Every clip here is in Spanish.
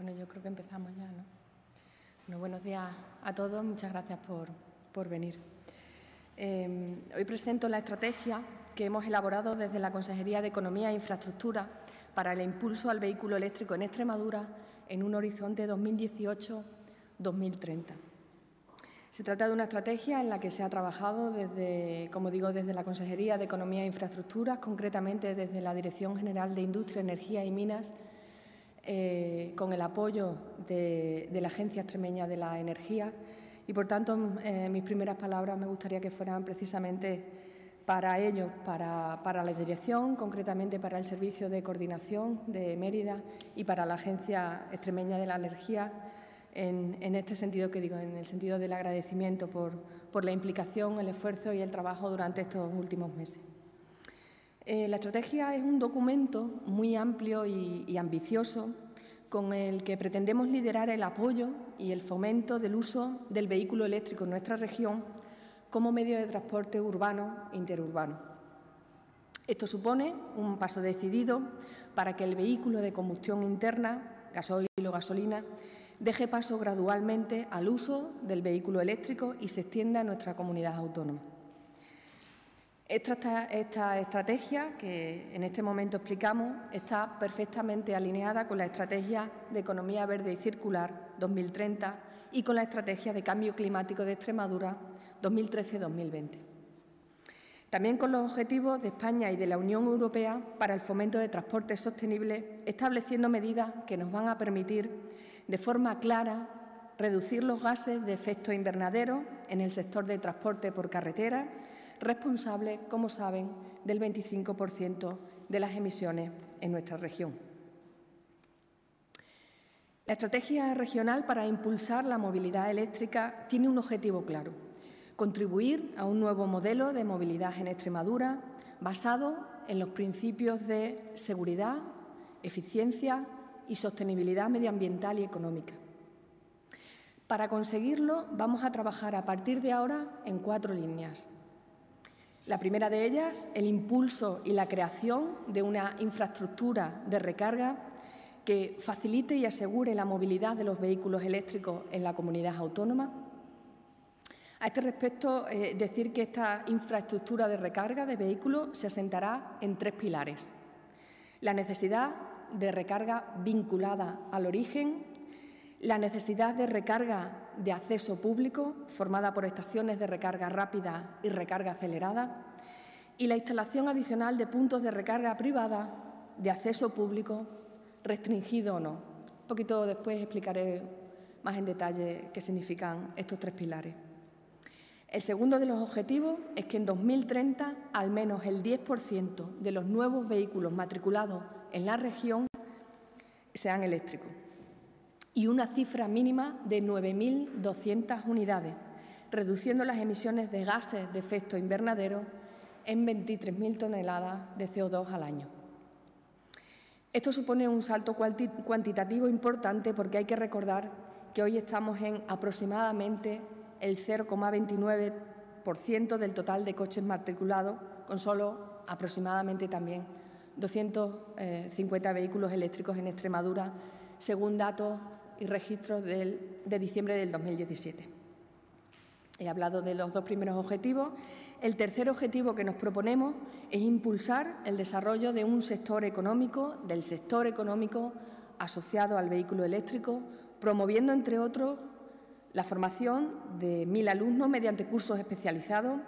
Bueno, yo creo que empezamos ya, ¿no? Bueno, buenos días a todos, muchas gracias por venir. Hoy presento la estrategia que hemos elaborado desde la Consejería de Economía e Infraestructura para el impulso al vehículo eléctrico en Extremadura en un horizonte 2018-2030. Se trata de una estrategia en la que se ha trabajado desde, como digo, desde la Consejería de Economía e Infraestructuras, concretamente desde la Dirección General de Industria, Energía y Minas, con el apoyo de la Agencia Extremeña de la Energía y, por tanto, mis primeras palabras me gustaría que fueran precisamente para ello, para la dirección, concretamente para el Servicio de Coordinación de Mérida y para la Agencia Extremeña de la Energía, en este sentido que digo, en el sentido del agradecimiento por la implicación, el esfuerzo y el trabajo durante estos últimos meses. La estrategia es un documento muy amplio y ambicioso con el que pretendemos liderar el apoyo y el fomento del uso del vehículo eléctrico en nuestra región como medio de transporte urbano e interurbano. Esto supone un paso decidido para que el vehículo de combustión interna, gasoil o gasolina, deje paso gradualmente al uso del vehículo eléctrico y se extienda a nuestra comunidad autónoma. Esta estrategia que en este momento explicamos está perfectamente alineada con la Estrategia de Economía Verde y Circular 2030 y con la Estrategia de Cambio Climático de Extremadura 2013-2020. También con los objetivos de España y de la Unión Europea para el fomento de transporte sostenible, estableciendo medidas que nos van a permitir de forma clara reducir los gases de efecto invernadero en el sector de transporte por carretera, responsable, como saben, del 25% de las emisiones en nuestra región. La estrategia regional para impulsar la movilidad eléctrica tiene un objetivo claro: contribuir a un nuevo modelo de movilidad en Extremadura basado en los principios de seguridad, eficiencia y sostenibilidad medioambiental y económica. Para conseguirlo, vamos a trabajar a partir de ahora en 4 líneas. La primera de ellas, el impulso y la creación de una infraestructura de recarga que facilite y asegure la movilidad de los vehículos eléctricos en la comunidad autónoma. A este respecto, decir que esta infraestructura de recarga de vehículos se asentará en 3 pilares. La necesidad de recarga vinculada al origen, la necesidad de recarga de acceso público, formada por estaciones de recarga rápida y recarga acelerada, y la instalación adicional de puntos de recarga privada de acceso público, restringido o no. Un poquito después explicaré más en detalle qué significan estos 3 pilares. El segundo de los objetivos es que en 2030 al menos el 10% de los nuevos vehículos matriculados en la región sean eléctricos y una cifra mínima de 9.200 unidades, reduciendo las emisiones de gases de efecto invernadero en 23.000 toneladas de CO2 al año. Esto supone un salto cuantitativo importante porque hay que recordar que hoy estamos en aproximadamente el 0,29% del total de coches matriculados, con solo aproximadamente también 250 vehículos eléctricos en Extremadura, según datos y registros de diciembre del 2017. He hablado de los 2 primeros objetivos. El tercer objetivo que nos proponemos es impulsar el desarrollo de un sector económico, del sector económico asociado al vehículo eléctrico, promoviendo, entre otros, la formación de 1.000 alumnos mediante cursos especializados,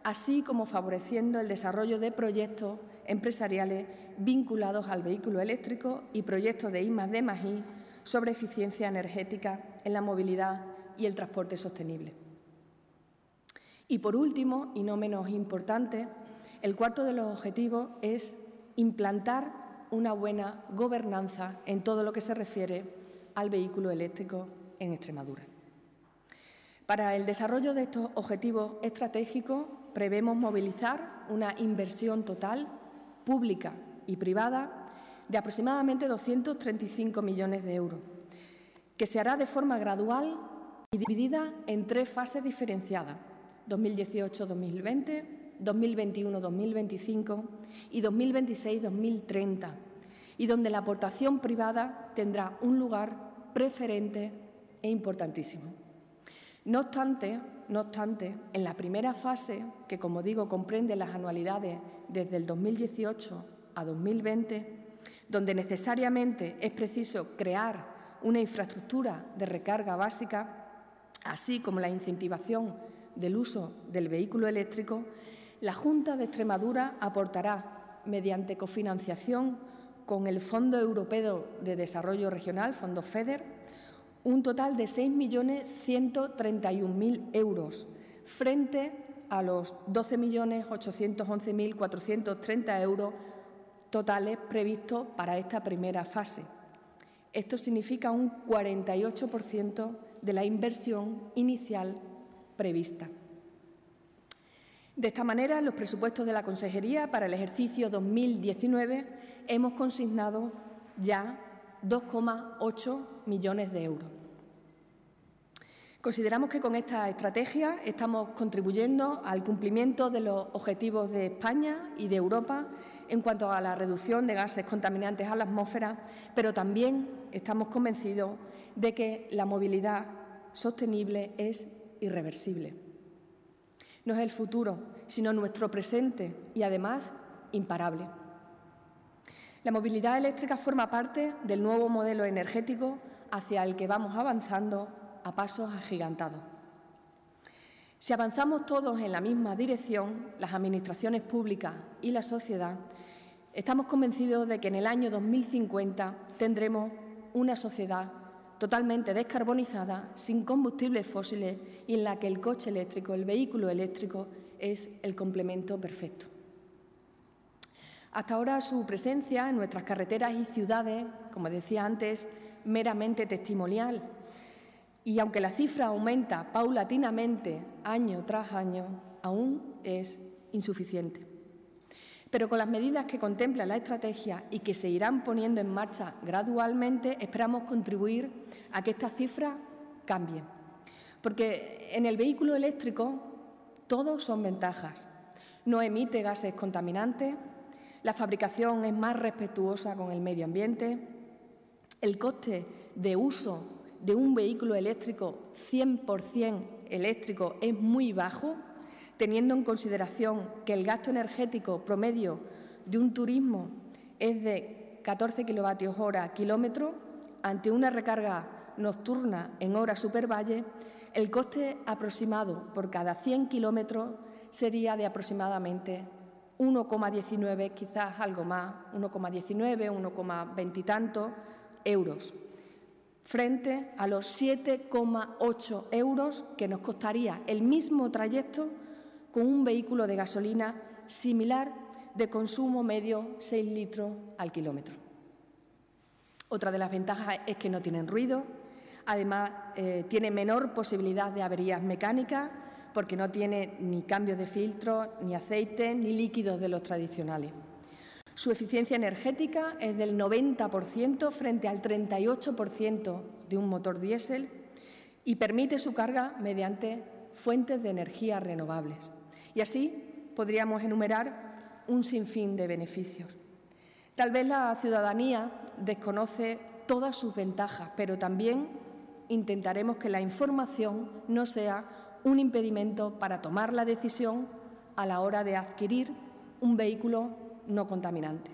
así como favoreciendo el desarrollo de proyectos empresariales vinculados al vehículo eléctrico y proyectos de I+D+I sobre eficiencia energética en la movilidad y el transporte sostenible. Y por último, y no menos importante, el cuarto de los objetivos es implantar una buena gobernanza en todo lo que se refiere al vehículo eléctrico en Extremadura. Para el desarrollo de estos objetivos estratégicos prevemos movilizar una inversión total, pública y privada, de aproximadamente 235 millones de euros, que se hará de forma gradual y dividida en 3 fases diferenciadas: 2018-2020, 2021-2025 y 2026-2030, y donde la aportación privada tendrá un lugar preferente e importantísimo. No obstante, en la primera fase, que como digo comprende las anualidades desde el 2018 a 2020, donde necesariamente es preciso crear una infraestructura de recarga básica, así como la incentivación del uso del vehículo eléctrico, la Junta de Extremadura aportará, mediante cofinanciación con el Fondo Europeo de Desarrollo Regional, Fondo FEDER, un total de 6.131.000 euros, frente a los 12.811.430 euros totales previstos para esta primera fase. Esto significa un 48% de la inversión inicial prevista. De esta manera, en los presupuestos de la Consejería para el ejercicio 2019 hemos consignado ya 2,8 millones de euros. Consideramos que con esta estrategia estamos contribuyendo al cumplimiento de los objetivos de España y de Europa en cuanto a la reducción de gases contaminantes a la atmósfera, pero también estamos convencidos de que la movilidad sostenible es irreversible. No es el futuro, sino nuestro presente y, además, imparable. La movilidad eléctrica forma parte del nuevo modelo energético hacia el que vamos avanzando a pasos agigantados. Si avanzamos todos en la misma dirección, las administraciones públicas y la sociedad, estamos convencidos de que en el año 2050 tendremos una sociedad totalmente descarbonizada, sin combustibles fósiles y en la que el coche eléctrico, el vehículo eléctrico, es el complemento perfecto. Hasta ahora su presencia en nuestras carreteras y ciudades, como decía antes, meramente testimonial. Y aunque la cifra aumenta paulatinamente año tras año, aún es insuficiente. Pero con las medidas que contempla la estrategia y que se irán poniendo en marcha gradualmente, esperamos contribuir a que esta cifra cambie. Porque en el vehículo eléctrico todo son ventajas. No emite gases contaminantes, la fabricación es más respetuosa con el medio ambiente, el coste de uso de un vehículo eléctrico 100% eléctrico es muy bajo, teniendo en consideración que el gasto energético promedio de un turismo es de 14 kWh kilómetro, ante una recarga nocturna en horas supervalle, el coste aproximado por cada 100 kilómetros sería de aproximadamente 1,19, quizás algo más, 1,19, 1,20 y tantos euros, frente a los 7,8 euros que nos costaría el mismo trayecto con un vehículo de gasolina similar de consumo medio 6 litros al kilómetro. Otra de las ventajas es que no tienen ruido, además tiene menor posibilidad de averías mecánicas porque no tiene ni cambios de filtro, ni aceite, ni líquidos de los tradicionales. Su eficiencia energética es del 90% frente al 38% de un motor diésel y permite su carga mediante fuentes de energía renovables. Y así podríamos enumerar un sinfín de beneficios. Tal vez la ciudadanía desconoce todas sus ventajas, pero también intentaremos que la información no sea un impedimento para tomar la decisión a la hora de adquirir un vehículo no contaminante.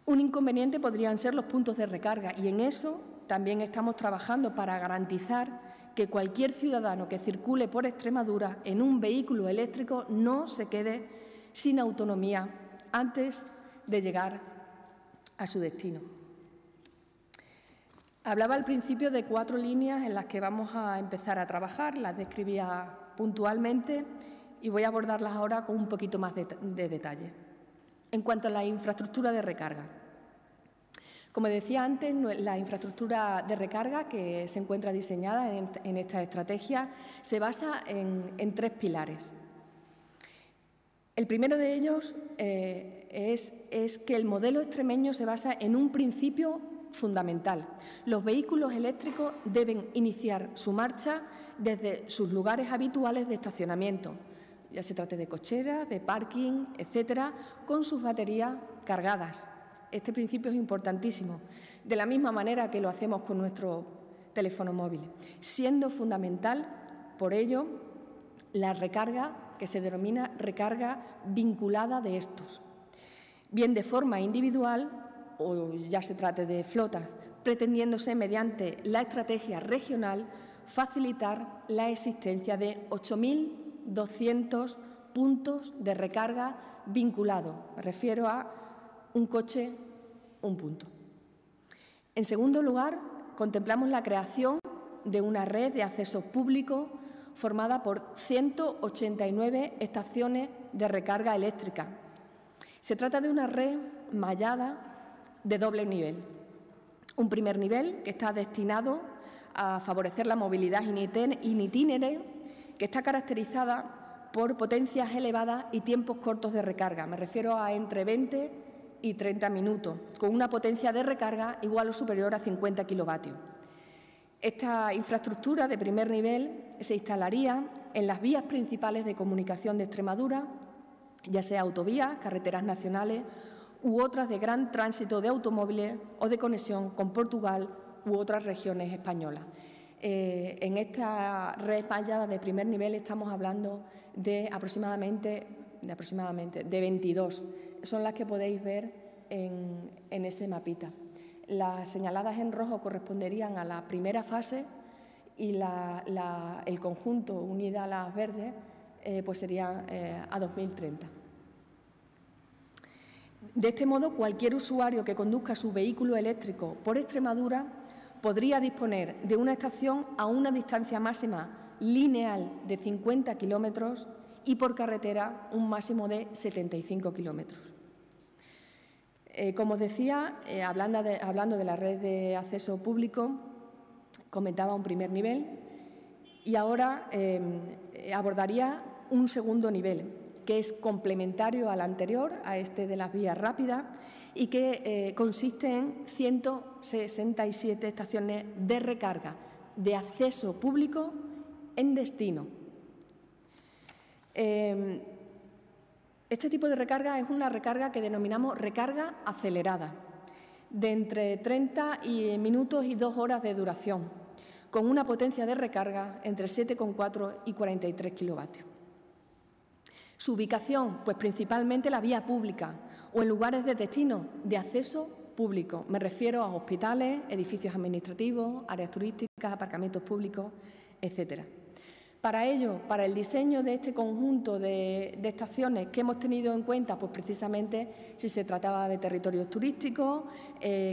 Un inconveniente podrían ser los puntos de recarga y en eso también estamos trabajando para garantizar que cualquier ciudadano que circule por Extremadura en un vehículo eléctrico no se quede sin autonomía antes de llegar a su destino. Hablaba al principio de 4 líneas en las que vamos a empezar a trabajar, las describía puntualmente y voy a abordarlas ahora con un poquito más de detalle. En cuanto a la infraestructura de recarga, como decía antes, la infraestructura de recarga que se encuentra diseñada en esta estrategia se basa en 3 pilares. El primero de ellos es que el modelo extremeño se basa en un principio fundamental. Los vehículos eléctricos deben iniciar su marcha desde sus lugares habituales de estacionamiento, ya se trate de cocheras, de parking, etcétera, con sus baterías cargadas, Este principio es importantísimo, de la misma manera que lo hacemos con nuestro teléfono móvil, siendo fundamental, por ello, la recarga que se denomina recarga vinculada de estos, bien de forma individual o ya se trate de flotas, pretendiéndose mediante la estrategia regional facilitar la existencia de 8.200 puntos de recarga vinculados. Me refiero a un coche, un punto. En segundo lugar, contemplamos la creación de una red de acceso público formada por 189 estaciones de recarga eléctrica. Se trata de una red mallada de doble nivel. Un primer nivel que está destinado a favorecer la movilidad in itinere, que está caracterizada por potencias elevadas y tiempos cortos de recarga. Me refiero a entre 20 y 30 minutos, con una potencia de recarga igual o superior a 50 kilovatios. Esta infraestructura de primer nivel se instalaría en las vías principales de comunicación de Extremadura, ya sea autovías, carreteras nacionales u otras de gran tránsito de automóviles o de conexión con Portugal u otras regiones españolas. En esta red mallada de primer nivel estamos hablando de aproximadamente 22. Son las que podéis ver en ese mapita. Las señaladas en rojo corresponderían a la primera fase y el conjunto unida a las verdes pues serían a 2030. De este modo, cualquier usuario que conduzca su vehículo eléctrico por Extremadura podría disponer de una estación a una distancia máxima lineal de 50 kilómetros y por carretera un máximo de 75 kilómetros. Como os decía, hablando de la red de acceso público, comentaba un primer nivel y ahora abordaría un segundo nivel, que es complementario al anterior, a este de las vías rápidas, y que consiste en 167 estaciones de recarga de acceso público en destino. Este tipo de recarga es una recarga que denominamos recarga acelerada, de entre 30 minutos y 2 horas de duración, con una potencia de recarga entre 7,4 y 43 kilovatios. Su ubicación, pues principalmente la vía pública o en lugares de destino de acceso público. Me refiero a hospitales, edificios administrativos, áreas turísticas, aparcamientos públicos, etcétera. Para ello, para el diseño de este conjunto de estaciones que hemos tenido en cuenta, pues precisamente si se trataba de territorios turísticos,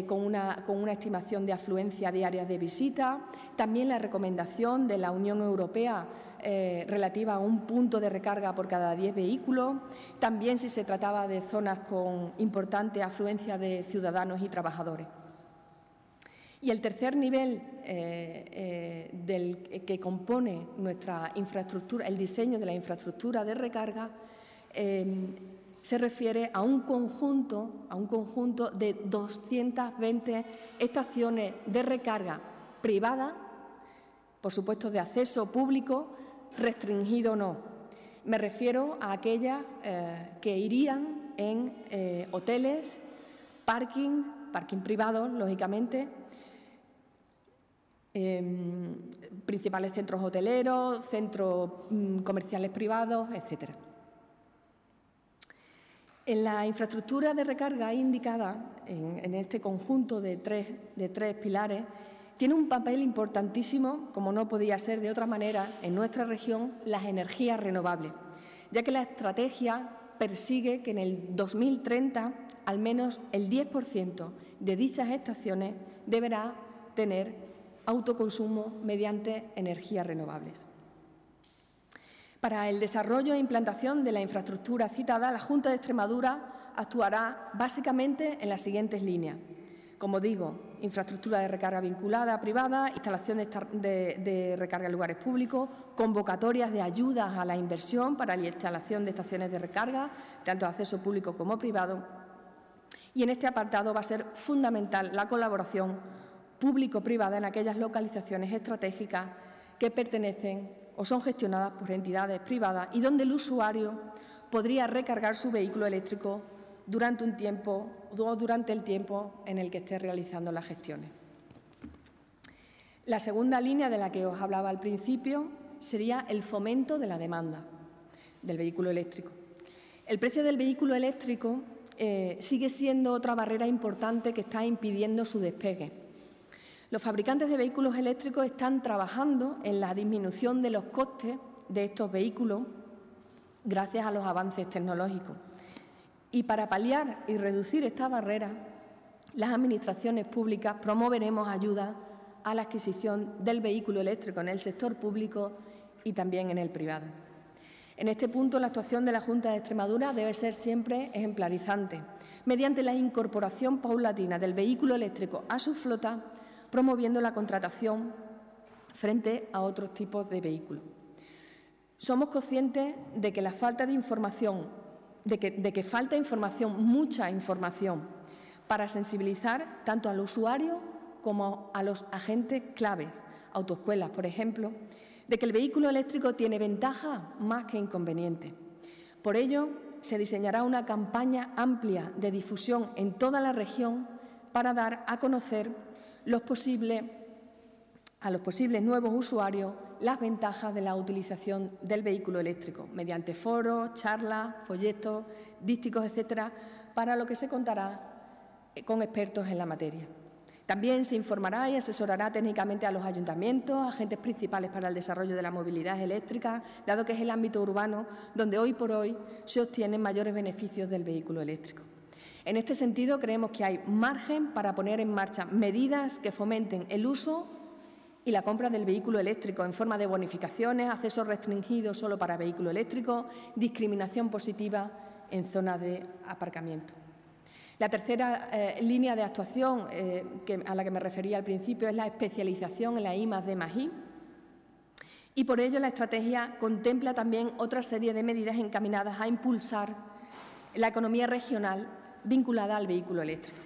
con una estimación de afluencia diaria de visita, también la recomendación de la Unión Europea relativa a un punto de recarga por cada 10 vehículos, también si se trataba de zonas con importante afluencia de ciudadanos y trabajadores. Y el tercer nivel que compone nuestra infraestructura, el diseño de la infraestructura de recarga, se refiere a un conjunto de 220 estaciones de recarga privada, por supuesto de acceso público, restringido o no. Me refiero a aquellas que irían en hoteles, parking privados, lógicamente, principales centros hoteleros, centros comerciales privados, etcétera. En la infraestructura de recarga indicada, en este conjunto de tres pilares, tiene un papel importantísimo, como no podía ser de otra manera, en nuestra región, las energías renovables, ya que la estrategia persigue que en el 2030 al menos el 10% de dichas estaciones deberá tener autoconsumo mediante energías renovables. Para el desarrollo e implantación de la infraestructura citada, la Junta de Extremadura actuará básicamente en las siguientes líneas. Como digo, infraestructura de recarga vinculada privada, instalaciones de recarga en lugares públicos, convocatorias de ayudas a la inversión para la instalación de estaciones de recarga, tanto de acceso público como privado. Y en este apartado va a ser fundamental la colaboración público-privada en aquellas localizaciones estratégicas que pertenecen o son gestionadas por entidades privadas y donde el usuario podría recargar su vehículo eléctrico durante el tiempo en el que esté realizando las gestiones. La segunda línea de la que os hablaba al principio sería el fomento de la demanda del vehículo eléctrico. El precio del vehículo eléctrico sigue siendo otra barrera importante que está impidiendo su despegue. Los fabricantes de vehículos eléctricos están trabajando en la disminución de los costes de estos vehículos gracias a los avances tecnológicos. Y para paliar y reducir esta barrera, las administraciones públicas promoveremos ayudas a la adquisición del vehículo eléctrico en el sector público y también en el privado. En este punto, la actuación de la Junta de Extremadura debe ser siempre ejemplarizante, mediante la incorporación paulatina del vehículo eléctrico a su flota, promoviendo la contratación frente a otros tipos de vehículos. Somos conscientes de que la falta de información, de que falta información, mucha información, para sensibilizar tanto al usuario como a los agentes claves, autoescuelas, por ejemplo, de que el vehículo eléctrico tiene ventajas más que inconvenientes. Por ello, se diseñará una campaña amplia de difusión en toda la región para dar a conocer a los posibles nuevos usuarios las ventajas de la utilización del vehículo eléctrico, mediante foros, charlas, folletos, dísticos, etcétera, para lo que se contará con expertos en la materia. También se informará y asesorará técnicamente a los ayuntamientos, agentes principales para el desarrollo de la movilidad eléctrica, dado que es el ámbito urbano donde hoy por hoy se obtienen mayores beneficios del vehículo eléctrico. En este sentido, creemos que hay margen para poner en marcha medidas que fomenten el uso y la compra del vehículo eléctrico en forma de bonificaciones, acceso restringido solo para vehículo eléctrico, discriminación positiva en zonas de aparcamiento. La tercera línea de actuación a la que me refería al principio es la especialización en la I+D+I, y por ello la estrategia contempla también otra serie de medidas encaminadas a impulsar la economía regional vinculada al vehículo eléctrico.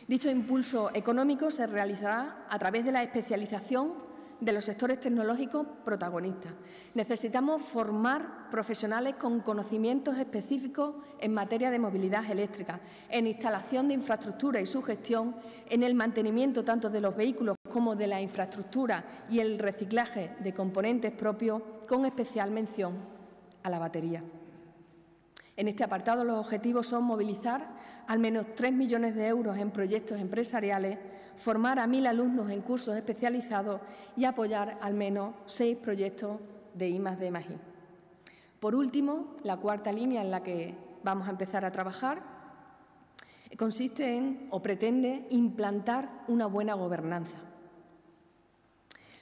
Dicho impulso económico se realizará a través de la especialización de los sectores tecnológicos protagonistas. Necesitamos formar profesionales con conocimientos específicos en materia de movilidad eléctrica, en instalación de infraestructura y su gestión, en el mantenimiento tanto de los vehículos como de la infraestructura y el reciclaje de componentes propios, con especial mención a la batería. En este apartado, los objetivos son movilizar al menos 3 millones de euros en proyectos empresariales, formar a 1.000 alumnos en cursos especializados y apoyar al menos 6 proyectos de I+D+I. Por último, la cuarta línea en la que vamos a empezar a trabajar consiste en, o pretende, implantar una buena gobernanza.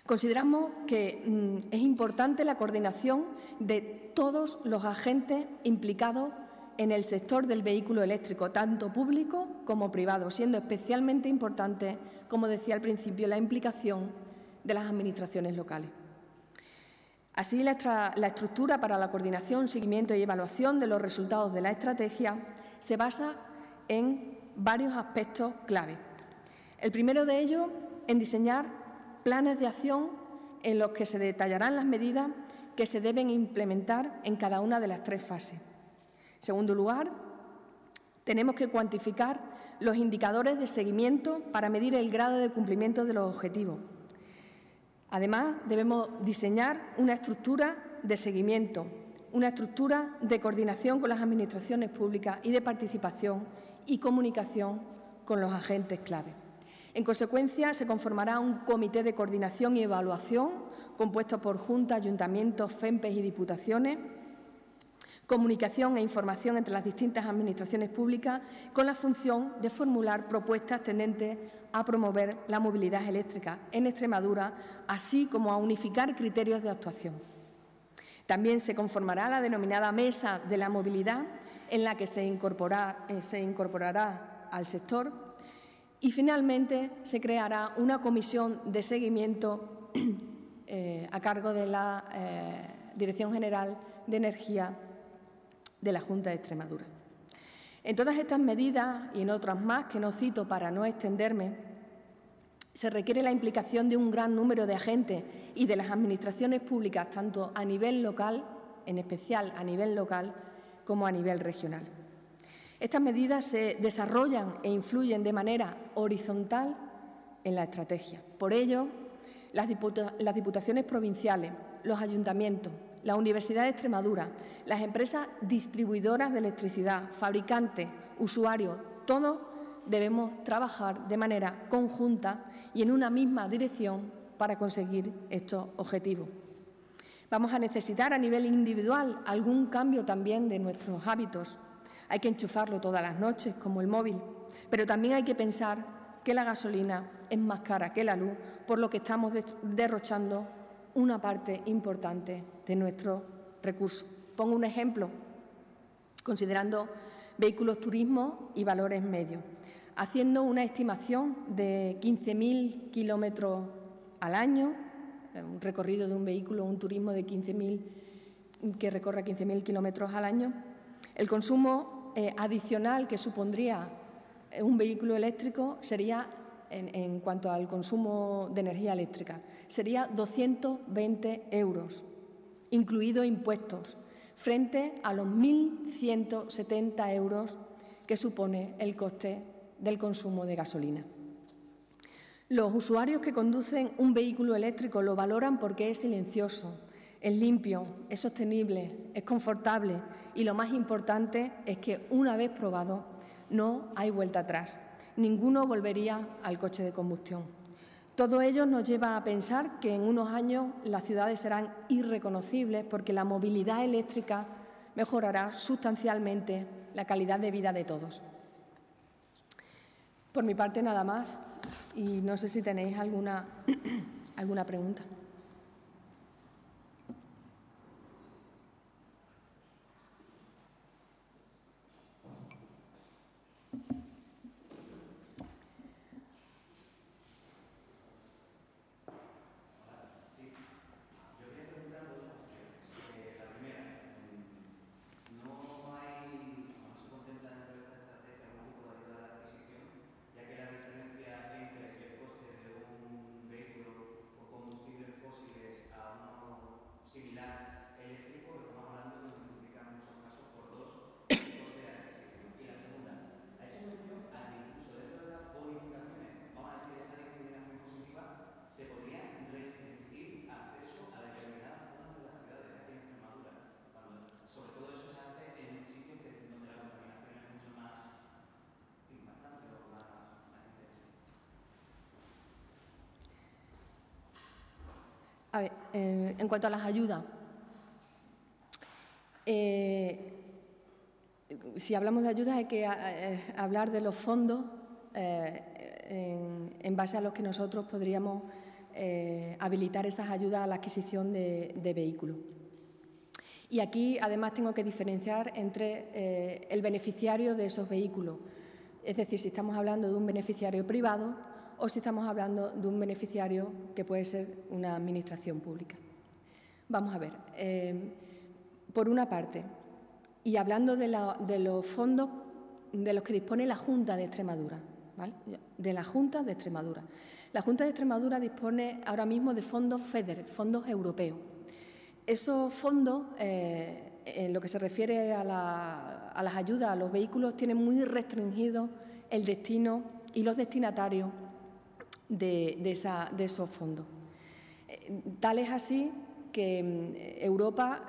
Consideramos que es importante la coordinación de todos los agentes implicados en el sector del vehículo eléctrico, tanto público como privado, siendo especialmente importante, como decía al principio, la implicación de las administraciones locales. Así, la estructura para la coordinación, seguimiento y evaluación de los resultados de la estrategia se basa en varios aspectos clave. El primero de ellos, en diseñar planes de acción en los que se detallarán las medidas que se deben implementar en cada una de las 3 fases. En segundo lugar, tenemos que cuantificar los indicadores de seguimiento para medir el grado de cumplimiento de los objetivos. Además, debemos diseñar una estructura de seguimiento, una estructura de coordinación con las administraciones públicas y de participación y comunicación con los agentes clave. En consecuencia, se conformará un comité de coordinación y evaluación compuesto por juntas, ayuntamientos, FEMPES y diputaciones, comunicación e información entre las distintas administraciones públicas con la función de formular propuestas tendentes a promover la movilidad eléctrica en Extremadura, así como a unificar criterios de actuación. También se conformará la denominada Mesa de la Movilidad, en la que se incorporará al sector, y finalmente se creará una comisión de seguimiento a cargo de la Dirección General de Energía de la Junta de Extremadura. En todas estas medidas y en otras más que no cito para no extenderme, se requiere la implicación de un gran número de agentes y de las administraciones públicas, tanto a nivel local, en especial a nivel local, como a nivel regional. Estas medidas se desarrollan e influyen de manera horizontal en la estrategia. Por ello, las diputaciones provinciales, los ayuntamientos, la Universidad de Extremadura, las empresas distribuidoras de electricidad, fabricantes, usuarios, todos debemos trabajar de manera conjunta y en una misma dirección para conseguir estos objetivos. Vamos a necesitar a nivel individual algún cambio también de nuestros hábitos. Hay que enchufarlo todas las noches, como el móvil, pero también hay que pensar que la gasolina es más cara que la luz, por lo que estamos derrochando una parte importante de nuestros recursos. Pongo un ejemplo, considerando vehículos turismo y valores medios. Haciendo una estimación de 15.000 kilómetros al año, un recorrido de un vehículo, un turismo de 15.000 que recorra 15.000 kilómetros al año, el consumo adicional que supondría un vehículo eléctrico sería, en cuanto al consumo de energía eléctrica, sería 220 €, incluidos impuestos, frente a los 1.170 € que supone el coste del consumo de gasolina. Los usuarios que conducen un vehículo eléctrico lo valoran porque es silencioso, es limpio, es sostenible, es confortable y lo más importante es que una vez probado no hay vuelta atrás. Ninguno volvería al coche de combustión. Todo ello nos lleva a pensar que en unos años las ciudades serán irreconocibles porque la movilidad eléctrica mejorará sustancialmente la calidad de vida de todos. Por mi parte, nada más. Y no sé si tenéis alguna pregunta. A ver, en cuanto a las ayudas, si hablamos de ayudas hay que hablar de los fondos en base a los que nosotros podríamos habilitar esas ayudas a la adquisición de vehículos. Y aquí, además, tengo que diferenciar entre el beneficiario de esos vehículos, es decir, si estamos hablando de un beneficiario privado o si estamos hablando de un beneficiario que puede ser una administración pública. Vamos a ver, por una parte, y hablando de los fondos de los que dispone la Junta de Extremadura, ¿vale? De la Junta de Extremadura. La Junta de Extremadura dispone ahora mismo de fondos FEDER, fondos europeos. Esos fondos, en lo que se refiere a las ayudas a los vehículos, tienen muy restringido el destino y los destinatarios de esos fondos. Tal es así que Europa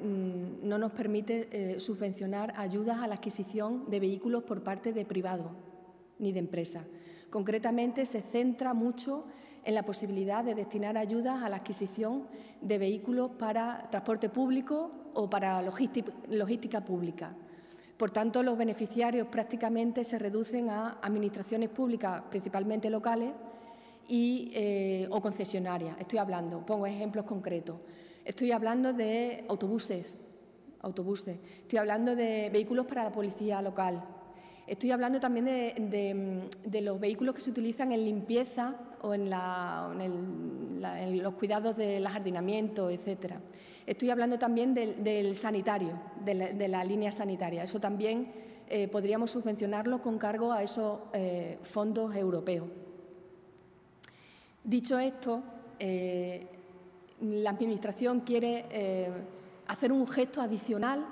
no nos permite subvencionar ayudas a la adquisición de vehículos por parte de privados ni de empresas. Concretamente, se centra mucho en la posibilidad de destinar ayudas a la adquisición de vehículos para transporte público o para logística pública. Por tanto, los beneficiarios prácticamente se reducen a administraciones públicas, principalmente locales, o concesionarias. Pongo ejemplos concretos. Estoy hablando de autobuses. Estoy hablando de vehículos para la policía local. Estoy hablando también de los vehículos que se utilizan en limpieza o en los cuidados del ajardinamiento, etcétera. Estoy hablando también del sanitario, de la línea sanitaria. Eso también podríamos subvencionarlo con cargo a esos fondos europeos. Dicho esto, la Administración quiere hacer un gesto adicional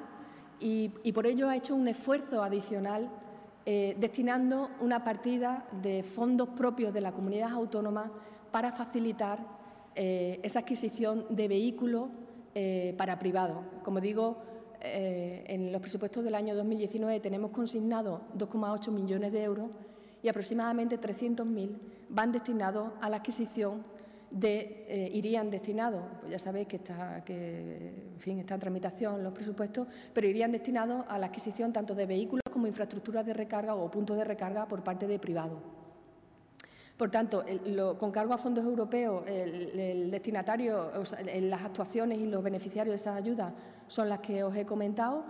y por ello ha hecho un esfuerzo adicional destinando una partida de fondos propios de la comunidad autónoma para facilitar esa adquisición de vehículos para privados. Como digo, en los presupuestos del año 2019 tenemos consignado 2,8 millones de euros y aproximadamente 300.000 van destinados a la adquisición irían destinados, pues ya sabéis que está en tramitación los presupuestos, pero irían destinados a la adquisición tanto de vehículos como infraestructuras de recarga o puntos de recarga por parte de privados. Por tanto, con cargo a fondos europeos, el destinatario, las actuaciones y los beneficiarios de esas ayudas son las que os he comentado.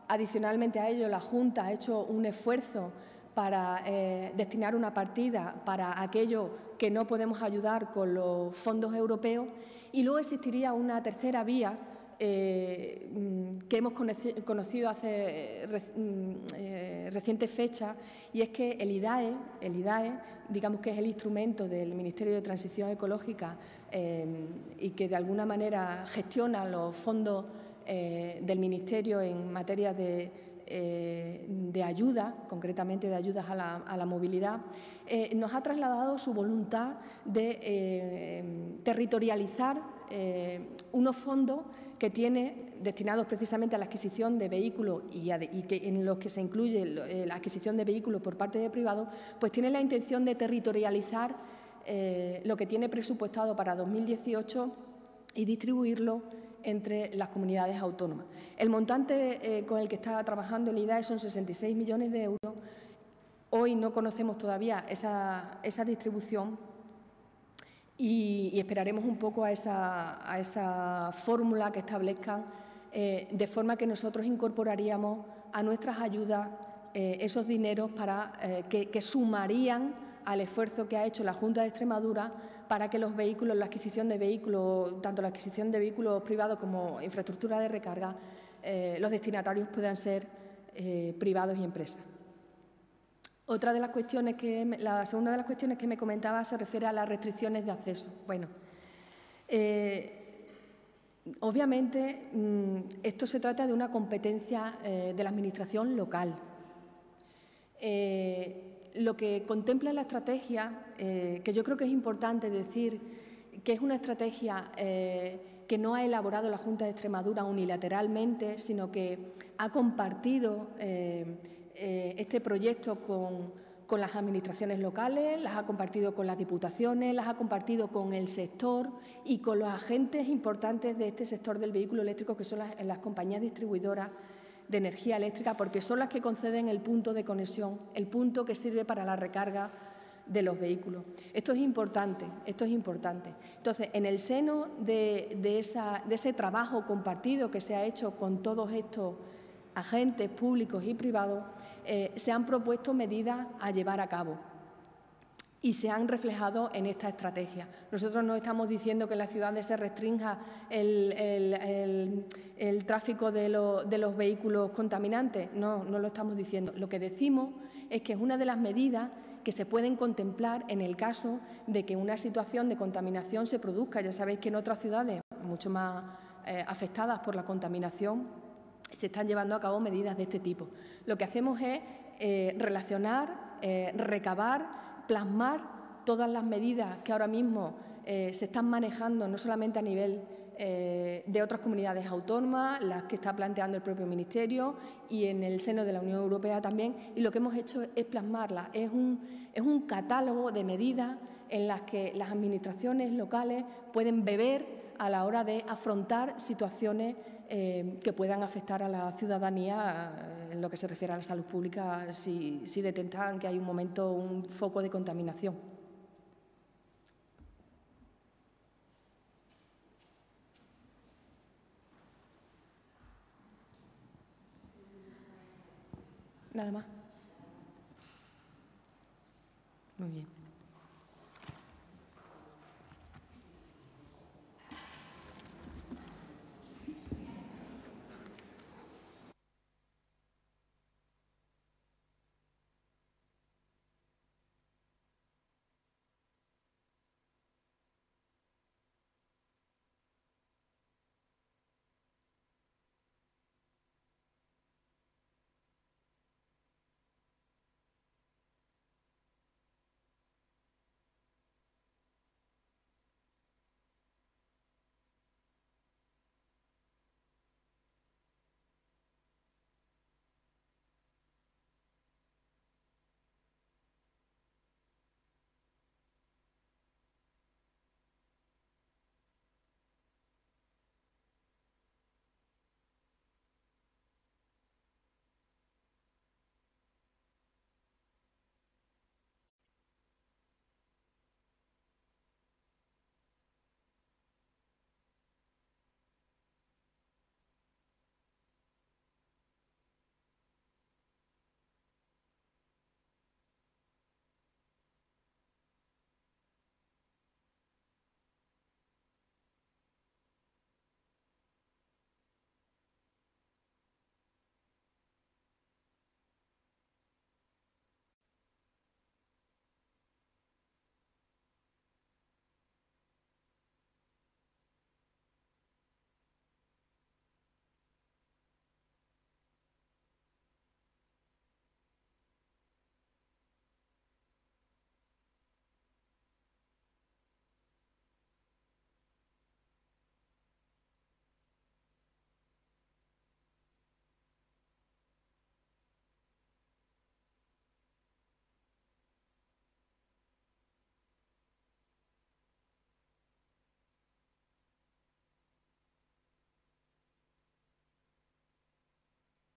Adicionalmente a ello, la Junta ha hecho un esfuerzo para destinar una partida para aquello que no podemos ayudar con los fondos europeos, y luego existiría una tercera vía que hemos conocido hace recientes fechas, y es que el IDAE, digamos que es el instrumento del Ministerio de Transición Ecológica y que de alguna manera gestiona los fondos del Ministerio en materia de ayuda, concretamente de ayudas a la movilidad, nos ha trasladado su voluntad de territorializar unos fondos que tiene destinados precisamente a la adquisición de vehículos y en los que se incluye la adquisición de vehículos por parte de privados, pues tiene la intención de territorializar lo que tiene presupuestado para 2018 y distribuirlo entre las comunidades autónomas. El montante con el que está trabajando el IDAE son 66 millones de euros. Hoy no conocemos todavía esa distribución y esperaremos un poco a esa fórmula que establezcan, de forma que nosotros incorporaríamos a nuestras ayudas esos dineros que sumarían al esfuerzo que ha hecho la Junta de Extremadura para que los vehículos, la adquisición de vehículos, tanto la adquisición de vehículos privados como infraestructura de recarga, los destinatarios puedan ser privados y empresas. La segunda de las cuestiones que me comentaba se refiere a las restricciones de acceso. Bueno, obviamente esto se trata de una competencia de la Administración local. Lo que contempla la estrategia, que yo creo que es importante decir que es una estrategia que no ha elaborado la Junta de Extremadura unilateralmente, sino que ha compartido este proyecto con las administraciones locales, las ha compartido con las diputaciones, las ha compartido con el sector y con los agentes importantes de este sector del vehículo eléctrico, que son las compañías distribuidoras de energía eléctrica, porque son las que conceden el punto de conexión, el punto que sirve para la recarga de los vehículos. Esto es importante, Entonces, en el seno de ese trabajo compartido que se ha hecho con todos estos agentes públicos y privados, se han propuesto medidas a llevar a cabo y se han reflejado en esta estrategia. Nosotros no estamos diciendo que en las ciudades se restrinja el tráfico de los vehículos contaminantes, no lo estamos diciendo. Lo que decimos es que es una de las medidas que se pueden contemplar en el caso de que una situación de contaminación se produzca. Ya sabéis que en otras ciudades, mucho más afectadas por la contaminación, se están llevando a cabo medidas de este tipo. Lo que hacemos es relacionar, recabar, plasmar todas las medidas que ahora mismo se están manejando, no solamente a nivel de otras comunidades autónomas, las que está planteando el propio Ministerio y en el seno de la Unión Europea también, y lo que hemos hecho es plasmarlas. Es un catálogo de medidas en las que las administraciones locales pueden beber a la hora de afrontar situaciones que puedan afectar a la ciudadanía en lo que se refiere a la salud pública si detectan que hay un foco de contaminación. Nada más. Muy bien.